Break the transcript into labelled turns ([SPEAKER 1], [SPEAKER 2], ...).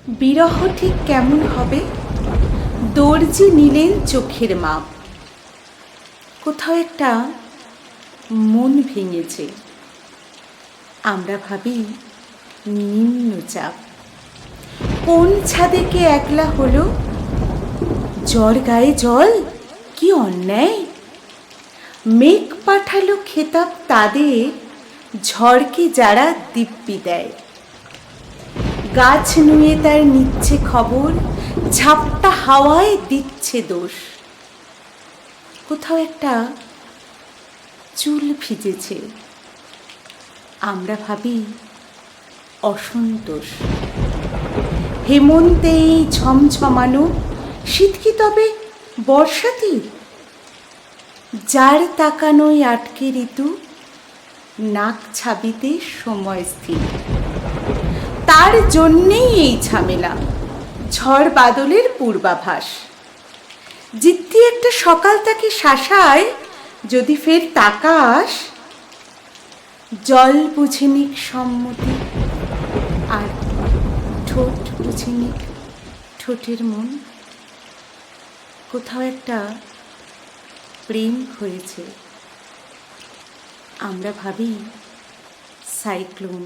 [SPEAKER 1] বিরহ ঠিক কেমন হবে? দর্জি নিলেন চোখের মাপ। কোথাও একটা মন ভেঙেছে, আমরা ভাবি নিম্নচাপ। কোন ছাদে কে একলা হলো? জ্বর গায়ে জল, কি অন্যায়! মেঘ পাঠালো খেতাব তাদের, ঝড়কে যারা দিব্যি দেয়। গাছ নুয়ে তার নিচ্ছে খবর, ঝাপটা হাওয়ায় দিচ্ছে দোষ। কোথাও একটা চুল ভিজেছে, আমরা ভাবি অসন্তোষ। হেমন্তে এই ঝমঝমানো শীত কি তবে বর্ষাতির? যার তাকানোয় আটকে ঋতু, নাক ছাবিতে সময় স্থির। তার জন্যেই এই ঝামেলা, ঝড় বাদলের পূর্বাভাস। জিদ্দি একটা সকাল তাকে শাসায়, যদি ফের তাকাস। জল বুঝে নিক সম্মতি, আর ঠোঁট বুঝে নিক ঠোঁটের মন। কোথাও একটা প্রেম হয়েছে, আমরা ভাবি সাইক্লোন।